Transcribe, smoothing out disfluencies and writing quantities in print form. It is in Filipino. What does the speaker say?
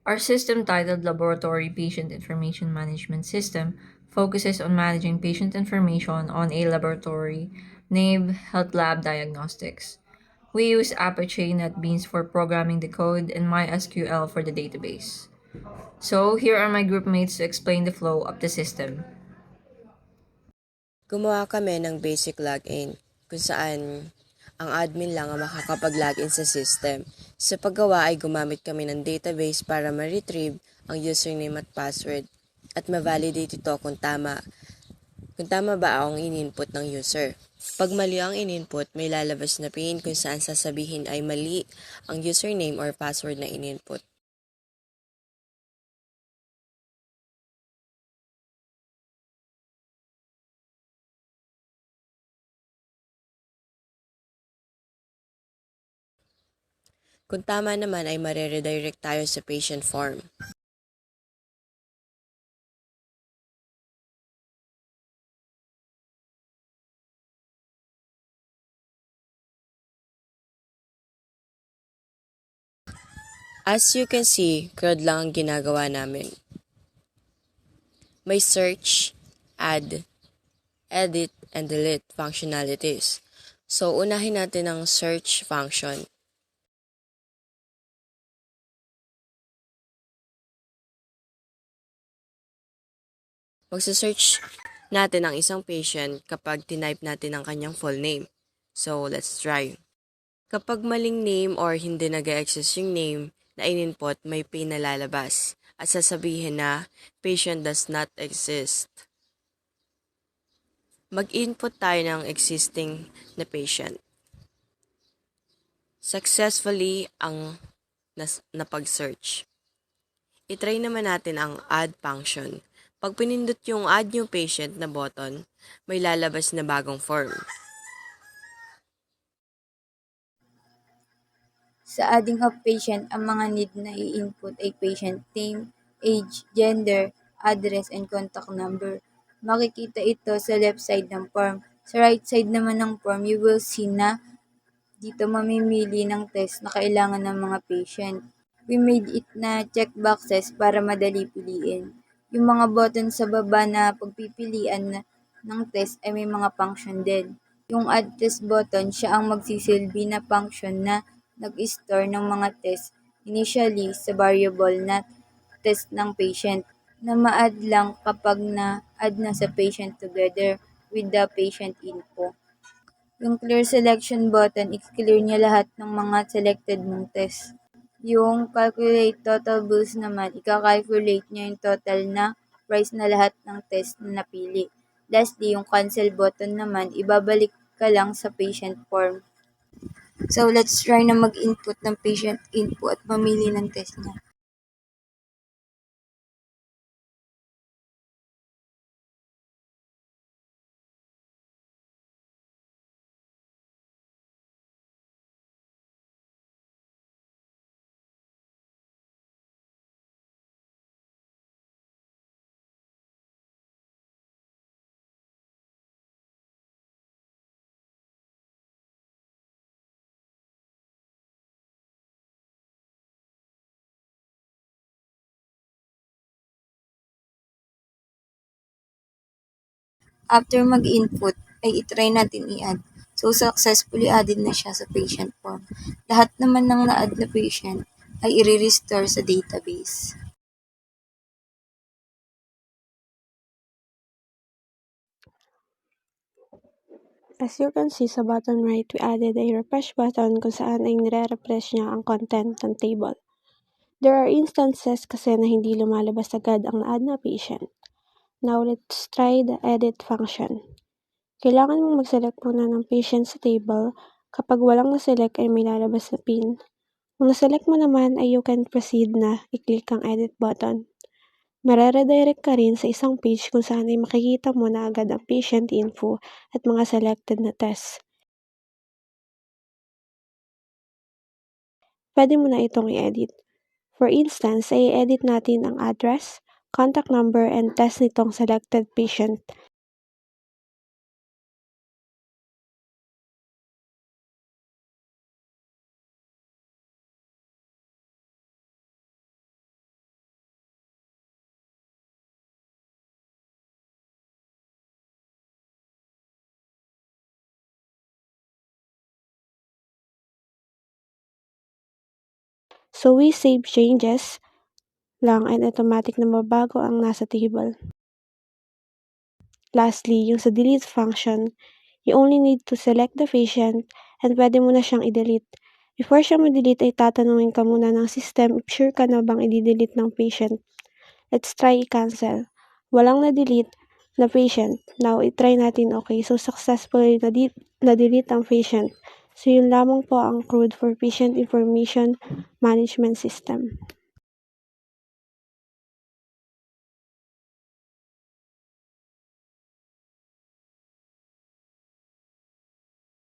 Our system, titled Laboratory Patient Information Management System, focuses on managing patient information on a laboratory named Health Lab Diagnostics. We use Apache NetBeans for programming the code and MySQL for the database. So, here are my group mates to explain the flow of the system. Gumawa kami ng basic login kung saan ang admin lang ang makakapag-login sa system. Sa paggawa ay gumamit kami ng database para ma-retrieve ang username at password at ma-validate ito kung tama ba ang in-input ng user. Pag mali ang in-input, may lalabas na pin kung saan sasabihin ay mali ang username or password na in-input. Kung tama naman ay mare-redirect tayo sa patient form. As you can see, CRUD lang ang ginagawa namin. May search, add, edit, and delete functionalities. So, unahin natin ang search function. Magsa-search natin ang isang patient kapag tinype natin ang kanyang full name. So, let's try. Kapag maling name or hindi nag-exist yung name na in-input, may pin na lalabas at sasabihin na patient does not exist. Mag-input tayo ng existing na patient. Successfully ang napag-search. I-try naman natin ang add function. Pag pinindot yung add new patient na button, may lalabas na bagong form. Sa adding of patient, ang mga need na i-input ay patient name, age, gender, address, and contact number. Makikita ito sa left side ng form. Sa right side naman ng form, you will see na dito mamimili ng test na kailangan ng mga patient. We made it na checkboxes para madali piliin. Yung mga button sa baba na pagpipilian ng test ay may mga function din. Yung add test button, siya ang magsisilbi na function na nag-store ng mga test initially sa variable na test ng patient na ma-add lang kapag na-add na sa patient together with the patient info. Yung clear selection button, i-clear niya lahat ng mga selected mong test. Yung calculate total bills naman, ika-calculate niya yung total na price na lahat ng test na napili. Lastly, yung cancel button naman, ibabalik ka lang sa patient form. So, let's try na mag-input ng patient info at mamili ng test niya. After mag-input, ay itry natin i-add. So, successfully added na siya sa patient form. Lahat naman ng na-add na patient ay i-restore sa database. As you can see sa bottom right, we added a refresh button kung saan ay nire-refresh niya ang content ng table. There are instances kasi na hindi lumalabas agad ang na-add na patient. Now, let's try the edit function. Kailangan mong mag-select muna ng patient sa table. Kapag walang na-select ay may lalabas na pin. Kung na-select mo naman ay you can proceed na i-click ang edit button. Mare-redirect ka rin sa isang page kung saan ay makikita mo na agad ang patient info at mga selected na tests. Pwede mo na itong i-edit. For instance, ay i-edit natin ang address, contact number, and test nitong selected patient. So we save changes lang and automatic na mabago ang nasa table. Lastly, yung sa delete function, you only need to select the patient and pwede mo na siyang i-delete. Before siya ma-delete ay tatanungin ka muna ng system if sure ka na bang i-delete ng patient. Let's try i-cancel. Walang na-delete na patient. Now, i-try natin. Okay, so successfully na-delete ang patient. So, yun lamang po ang CRUD for Patient Information Management System.